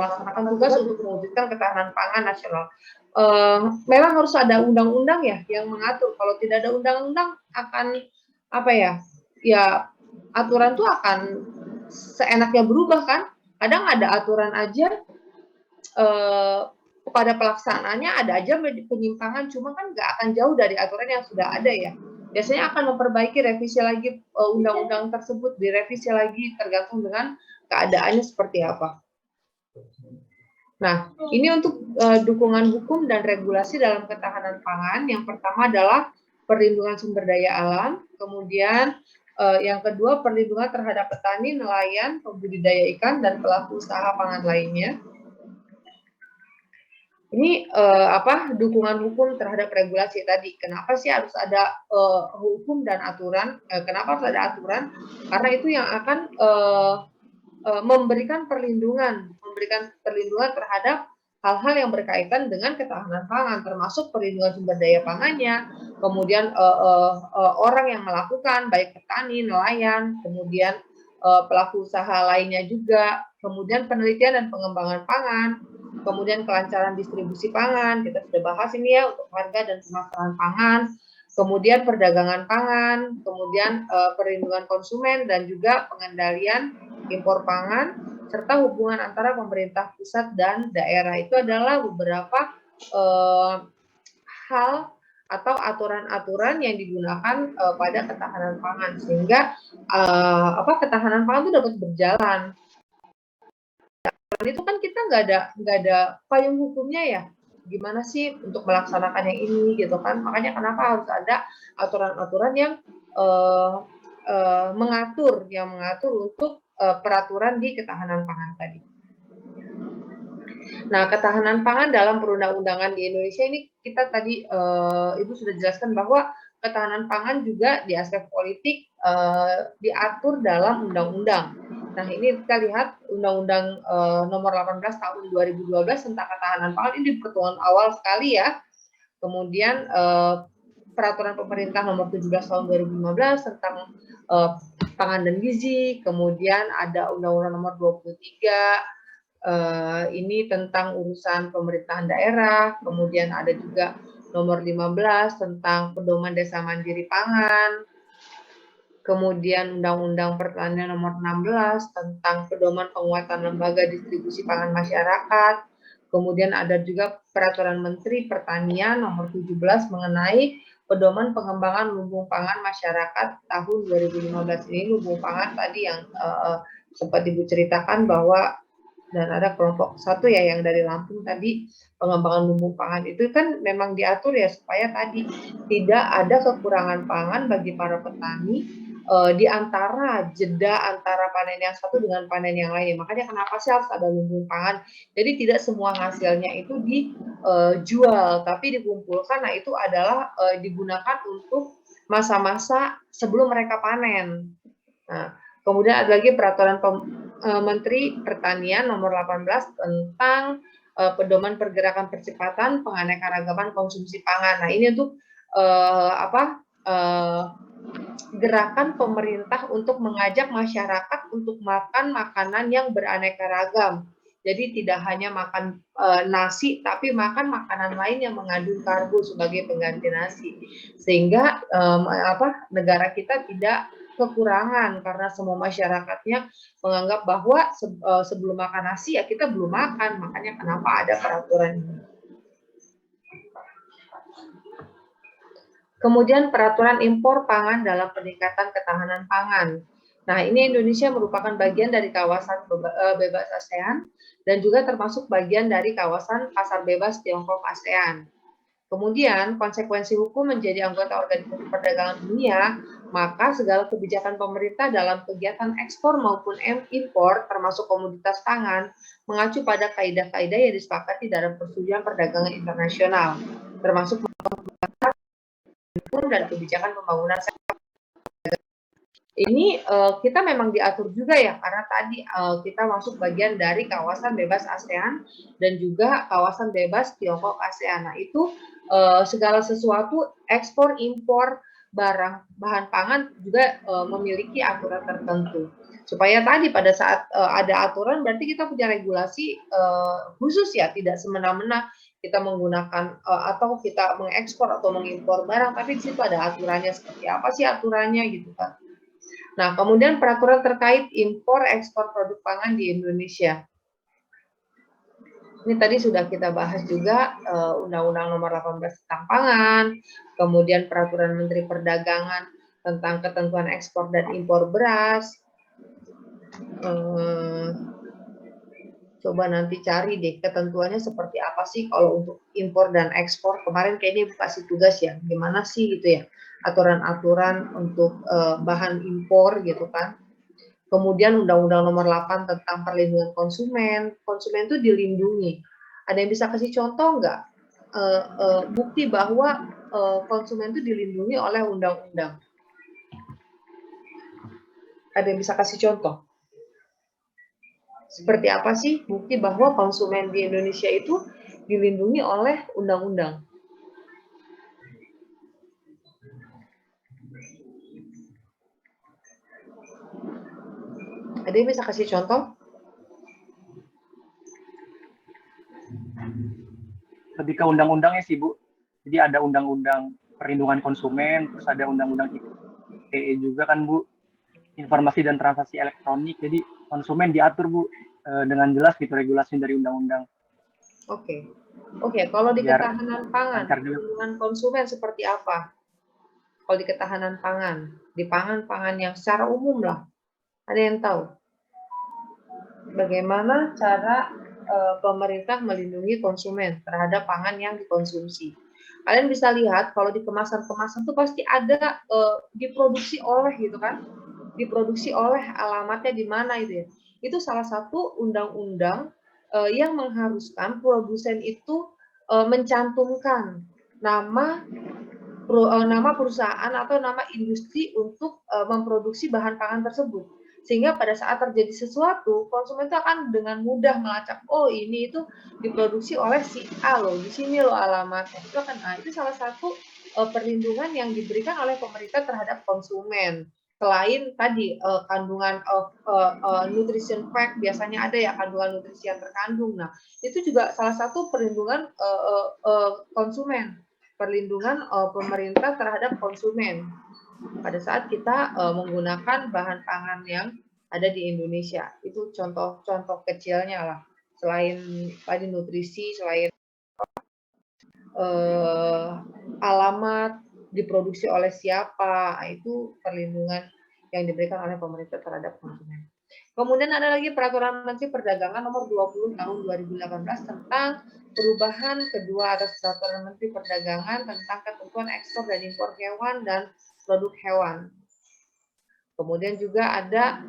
melaksanakan tugas untuk mewujudkan ketahanan pangan nasional. Memang harus ada undang-undang ya yang mengatur. Kalau tidak ada undang-undang akan apa ya? Ya aturan tuh akan seenaknya berubah kan. Kadang ada aturan aja pada pelaksanaannya ada aja penyimpangan, cuma kan nggak akan jauh dari aturan yang sudah ada ya. Biasanya akan memperbaiki revisi lagi undang-undang tersebut, direvisi lagi tergantung dengan keadaannya seperti apa. Nah, ini untuk dukungan hukum dan regulasi dalam ketahanan pangan. Yang pertama adalah perlindungan sumber daya alam, kemudian yang kedua perlindungan terhadap petani, nelayan, pembudidaya ikan, dan pelaku usaha pangan lainnya. Ini dukungan hukum terhadap regulasi tadi. Kenapa sih harus ada hukum dan aturan? Kenapa harus ada aturan? Karena itu yang akan memberikan perlindungan terhadap hal-hal yang berkaitan dengan ketahanan pangan, termasuk perlindungan sumber daya pangannya, kemudian orang yang melakukan, baik petani, nelayan, kemudian pelaku usaha lainnya juga, kemudian penelitian dan pengembangan pangan, kemudian kelancaran distribusi pangan, kita sudah bahas ini ya untuk harga dan pemasaran pangan, kemudian perdagangan pangan, kemudian perlindungan konsumen dan juga pengendalian impor pangan, serta hubungan antara pemerintah pusat dan daerah. Itu adalah beberapa hal atau aturan-aturan yang digunakan pada ketahanan pangan, sehingga ketahanan pangan itu dapat berjalan. Itu kan kita nggak ada payung hukumnya ya, gimana sih untuk melaksanakan yang ini gitu kan. Makanya kenapa harus ada aturan-aturan yang mengatur untuk peraturan di ketahanan pangan tadi. Nah, ketahanan pangan dalam perundang-undangan di Indonesia ini kita tadi Ibu sudah jelaskan bahwa ketahanan pangan juga di aspek politik diatur dalam undang-undang. Nah, ini kita lihat Undang-Undang Nomor 18 Tahun 2012 tentang ketahanan pangan ini di pertemuan awal sekali ya. Kemudian Peraturan Pemerintah Nomor 17 Tahun 2015 tentang pangan dan gizi. Kemudian ada Undang-Undang Nomor 23 ini tentang urusan pemerintahan daerah. Kemudian ada juga Nomor 15 tentang pedoman desa mandiri pangan. Kemudian Undang-Undang Pertanian Nomor 16 tentang pedoman penguatan lembaga distribusi pangan masyarakat. Kemudian ada juga Peraturan Menteri Pertanian Nomor 17 mengenai pedoman pengembangan lumbung pangan masyarakat tahun 2015. Ini lumbung pangan tadi yang sempat Ibu ceritakan bahwa dan ada kelompok satu ya yang dari Lampung tadi pengembangan lumbung pangan itu kan memang diatur ya supaya tadi tidak ada kekurangan pangan bagi para petani di antara jeda antara panen yang satu dengan panen yang lain. Makanya kenapa sih harus ada lumbung pangan? Jadi tidak semua hasilnya itu dijual, tapi dikumpulkan. Nah itu adalah digunakan untuk masa-masa sebelum mereka panen. Nah, kemudian ada lagi Peraturan Menteri Pertanian Nomor 18 tentang pedoman pergerakan percepatan penganekaragaman konsumsi pangan. Nah ini untuk gerakan pemerintah untuk mengajak masyarakat untuk makan makanan yang beraneka ragam. Jadi tidak hanya makan nasi, tapi makan makanan lain yang mengandung karbo sebagai pengganti nasi, sehingga negara kita tidak kekurangan karena semua masyarakatnya menganggap bahwa sebelum makan nasi ya kita belum makan. Makanya kenapa ada peraturan ini. Kemudian peraturan impor pangan dalam peningkatan ketahanan pangan. Nah, ini Indonesia merupakan bagian dari kawasan bebas ASEAN dan juga termasuk bagian dari kawasan pasar bebas Tiongkok ASEAN. Kemudian, konsekuensi hukum menjadi anggota Organisasi Perdagangan Dunia, maka segala kebijakan pemerintah dalam kegiatan ekspor maupun impor, termasuk komoditas pangan, mengacu pada kaidah-kaidah yang disepakati dalam Persetujuan Perdagangan Internasional, termasuk dan kebijakan pembangunan sektor. Ini kita memang diatur juga ya, karena tadi kita masuk bagian dari kawasan bebas ASEAN dan juga kawasan bebas Tiongkok ASEAN. Nah itu segala sesuatu ekspor impor bahan pangan juga memiliki aturan tertentu. Supaya tadi pada saat ada aturan berarti kita punya regulasi khusus ya, tidak semena-mena kita menggunakan atau kita mengekspor atau mengimpor barang, tapi di situ ada aturannya seperti apa sih aturannya gitu kan. Nah, kemudian peraturan terkait impor ekspor produk pangan di Indonesia. Ini tadi sudah kita bahas juga Undang-Undang Nomor 18 tentang pangan, kemudian Peraturan Menteri Perdagangan tentang ketentuan ekspor dan impor beras. Coba nanti cari deh ketentuannya seperti apa sih kalau untuk impor dan ekspor. Kemarin kayaknya kasih tugas ya, gimana sih gitu ya aturan-aturan untuk bahan impor gitu kan. Kemudian Undang-Undang Nomor 8 tentang perlindungan konsumen. Konsumen itu dilindungi. Ada yang bisa kasih contoh nggak? Bukti bahwa konsumen itu dilindungi oleh undang-undang. Ada yang bisa kasih contoh? Seperti apa sih bukti bahwa konsumen di Indonesia itu dilindungi oleh undang-undang? Ada yang bisa kasih contoh? Lebih ke undang-undangnya sih, Bu. Jadi ada undang-undang perlindungan konsumen, terus ada undang-undang ITE juga kan, Bu. Informasi dan transaksi elektronik. Jadi konsumen diatur, Bu, dengan jelas gitu regulasi dari undang-undang. Oke. Kalau di ketahanan pangan, perlindungan konsumen seperti apa? Kalau di ketahanan pangan, di pangan-pangan yang secara umum lah, ada yang tahu? Bagaimana cara pemerintah melindungi konsumen terhadap pangan yang dikonsumsi? Kalian bisa lihat kalau di kemasan-kemasan itu pasti ada diproduksi oleh gitu kan? Diproduksi oleh alamatnya di mana itu ya? Itu salah satu undang-undang yang mengharuskan produsen itu mencantumkan nama perusahaan atau nama industri untuk memproduksi bahan pangan tersebut. Sehingga pada saat terjadi sesuatu, konsumen itu akan dengan mudah melacak, oh ini itu diproduksi oleh si A loh, di sini loh alamatnya. Itu salah satu perlindungan yang diberikan oleh pemerintah terhadap konsumen. Selain tadi kandungan nutrition fact, biasanya ada ya kandungan nutrisi yang terkandung. Nah, itu juga salah satu perlindungan konsumen, perlindungan pemerintah terhadap konsumen pada saat kita menggunakan bahan pangan yang ada di Indonesia. Itu contoh-contoh kecilnya lah. Selain tadi nutrisi, selain alamat, diproduksi oleh siapa, itu perlindungan yang diberikan oleh pemerintah terhadap konsumen. Kemudian ada lagi Peraturan Menteri Perdagangan Nomor 20 Tahun 2018 tentang perubahan kedua atas Peraturan Menteri Perdagangan tentang ketentuan ekspor dan impor hewan dan produk hewan. Kemudian juga ada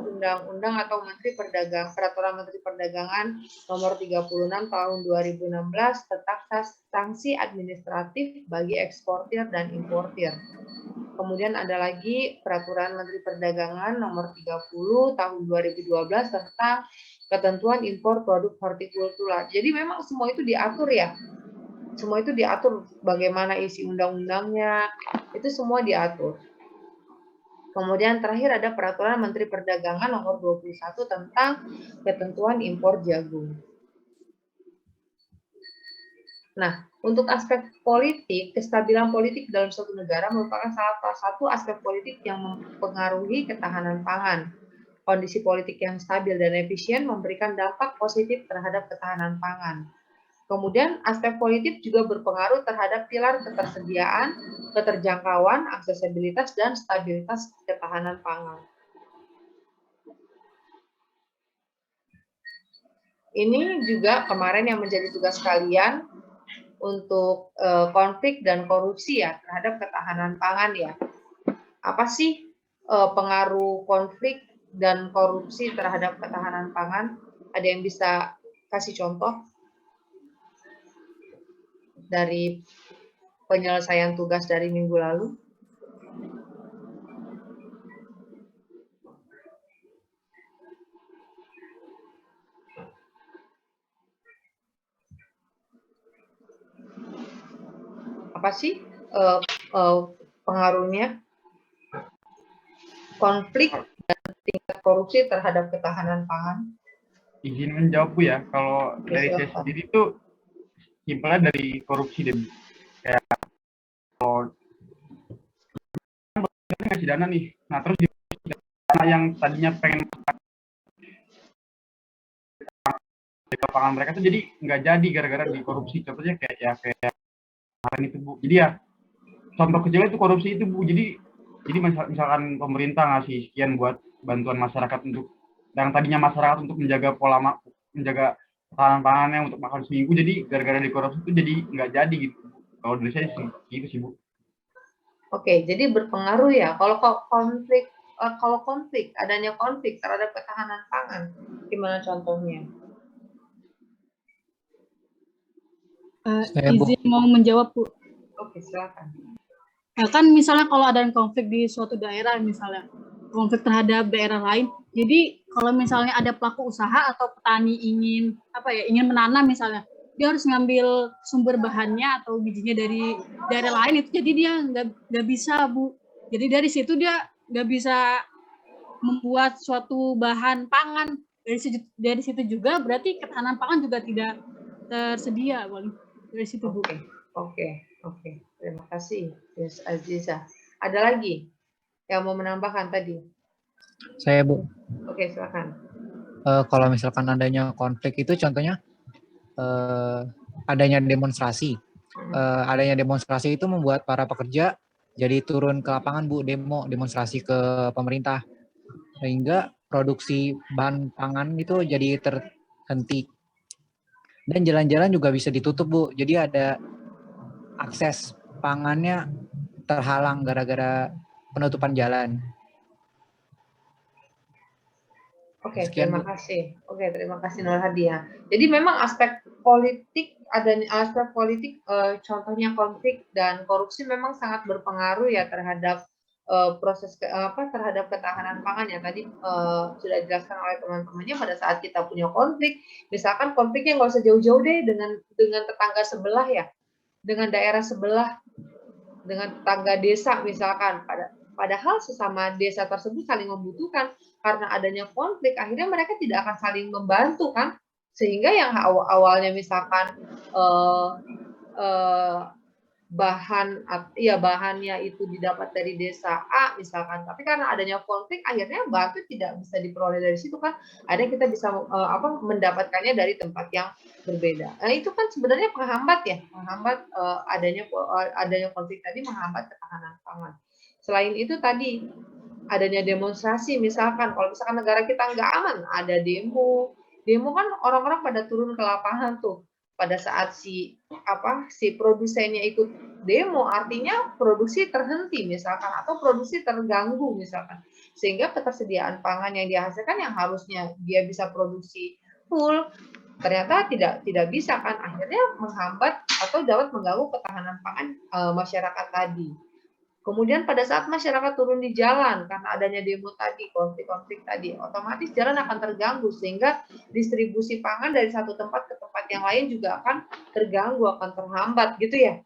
undang-undang atau Peraturan Menteri Perdagangan Nomor 36 Tahun 2016 tentang sanksi administratif bagi eksportir dan importir. Kemudian ada lagi Peraturan Menteri Perdagangan Nomor 30 Tahun 2012 tentang ketentuan impor produk hortikultura. Jadi memang semua itu diatur ya. Semua itu diatur bagaimana isi undang-undangnya, itu semua diatur. Kemudian terakhir ada Peraturan Menteri Perdagangan Nomor 21 tentang ketentuan impor jagung. Nah, untuk aspek politik, kestabilan politik dalam suatu negara merupakan salah satu aspek politik yang mempengaruhi ketahanan pangan. Kondisi politik yang stabil dan efisien memberikan dampak positif terhadap ketahanan pangan. Kemudian aspek politik juga berpengaruh terhadap pilar ketersediaan, keterjangkauan, aksesibilitas, dan stabilitas ketahanan pangan. Ini juga kemarin yang menjadi tugas kalian untuk konflik dan korupsi ya terhadap ketahanan pangan ya. Apa sih pengaruh konflik dan korupsi terhadap ketahanan pangan? Ada yang bisa kasih contoh dari penyelesaian tugas dari minggu lalu? Apa sih pengaruhnya? Konflik dan tingkat korupsi terhadap ketahanan pangan? Izin menjawab Bu ya, kalau dari saya Silakan. sendiri tuh simpelnya dari korupsi deh. Kayak kalau ngasih dana nih, nah terus dana yang tadinya pengen di lapangan mereka tuh jadi nggak jadi gara-gara dikorupsi. Contohnya kayak kemarin itu Bu. Jadi ya contoh kecilnya itu korupsi itu Bu. Jadi misalkan pemerintah ngasih sekian buat bantuan masyarakat untuk yang tadinya masyarakat untuk menjaga menjaga ketahanan pangannya untuk makan seminggu, jadi gara-gara dikorupsi itu jadi nggak jadi gitu. Kalau dari saya sih gitu sih Bu. Oke, jadi berpengaruh ya. Kalau konflik, adanya konflik terhadap ketahanan pangan, gimana contohnya? Izin mau menjawab Bu. Oke, silakan. Nah, kan misalnya kalau ada konflik di suatu daerah, misalnya konflik terhadap daerah lain, jadi kalau misalnya ada pelaku usaha atau petani ingin menanam misalnya, dia harus ngambil sumber bahannya atau bijinya dari daerah lain, itu jadi dia nggak bisa Bu. Jadi dari situ dia nggak bisa membuat suatu bahan pangan. Dari situ juga berarti ketahanan pangan juga tidak tersedia Bu. Dari situ Bu. Oke. Terima kasih, Yes Aziza. Ada lagi yang mau menambahkan tadi? Saya Bu. Oke, silakan. Kalau misalkan adanya konflik itu contohnya adanya demonstrasi. Adanya demonstrasi itu membuat para pekerja jadi turun ke lapangan Bu, demonstrasi ke pemerintah. Sehingga produksi bahan pangan itu jadi terhenti. Dan jalan-jalan juga bisa ditutup Bu. Jadi ada akses pangannya terhalang gara-gara penutupan jalan. Oke, Sekian, terima Bu. kasih. Oke, terima kasih Nur Hadiah. Jadi memang aspek politik, contohnya konflik dan korupsi memang sangat berpengaruh ya terhadap terhadap ketahanan pangan yang tadi sudah dijelaskan oleh teman-temannya. Pada saat kita punya konflik, misalkan konfliknya nggak usah jauh-jauh deh dengan tetangga sebelah ya, dengan daerah sebelah, dengan tetangga desa misalkan. Padahal sesama desa tersebut saling membutuhkan, karena adanya konflik akhirnya mereka tidak akan saling membantu kan, sehingga yang awalnya misalkan bahannya itu didapat dari desa A misalkan, tapi karena adanya konflik akhirnya bahan itu tidak bisa diperoleh dari situ kan, akhirnya kita bisa mendapatkannya dari tempat yang berbeda. Nah, itu kan sebenarnya menghambat adanya konflik tadi, menghambat ketahanan pangan. Selain itu tadi adanya demonstrasi, misalkan kalau misalkan negara kita nggak aman, ada demo kan orang-orang pada turun ke lapangan tuh. Pada saat si produsennya ikut demo, artinya produksi terhenti misalkan, atau produksi terganggu misalkan, sehingga ketersediaan pangan yang dihasilkan yang harusnya dia bisa produksi full ternyata tidak bisa kan, akhirnya menghambat atau dapat mengganggu ketahanan pangan masyarakat tadi. Kemudian pada saat masyarakat turun di jalan karena adanya demo tadi, konflik-konflik tadi, otomatis jalan akan terganggu sehingga distribusi pangan dari satu tempat ke tempat yang lain juga akan terganggu, akan terhambat gitu ya.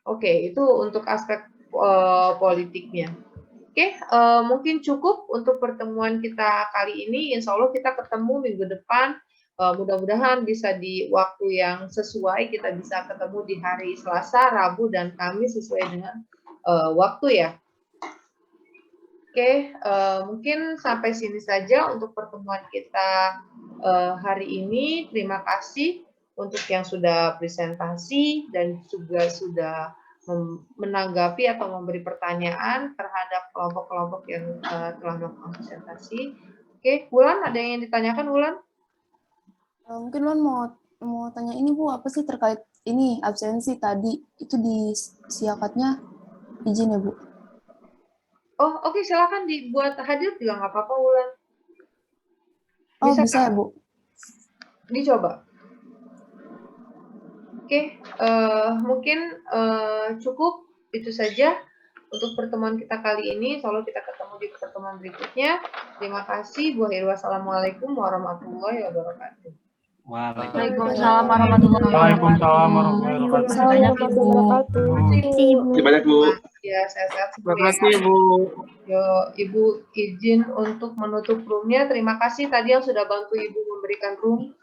Oke, itu untuk aspek politiknya. Oke, mungkin cukup untuk pertemuan kita kali ini. Insya Allah kita ketemu minggu depan. Mudah-mudahan bisa di waktu yang sesuai, kita bisa ketemu di hari Selasa, Rabu, dan Kamis sesuai dengan waktu ya. Oke, mungkin sampai sini saja untuk pertemuan kita hari ini. Terima kasih untuk yang sudah presentasi dan juga sudah menanggapi atau memberi pertanyaan terhadap kelompok-kelompok yang telah melakukan presentasi. Oke, Wulan, ada yang ditanyakan, Wulan? Mungkin Wulan mau tanya ini Bu, apa sih terkait ini absensi tadi itu di siakatnya, izin ya Bu. Oh, oke, silakan dibuat hadir juga nggak apa-apa, Wulan. Bisa ya Bu? Dicoba. Oke, mungkin cukup itu saja untuk pertemuan kita kali ini. Insya Allah kita ketemu di pertemuan berikutnya. Terima kasih. Wassalamualaikum warahmatullahi wabarakatuh. Waalaikumsalam warahmatullahi wabarakatuh. Waalaikumsalam warahmatullahi wabarakatuh. Terima kasih banyak Bu. Terima kasih banyak Bu. Ya, sehat-sehat Terima semua ya. kasih Bu. Yo, Ibu izin untuk menutup roomnya. Terima kasih tadi yang sudah bantu Ibu memberikan room.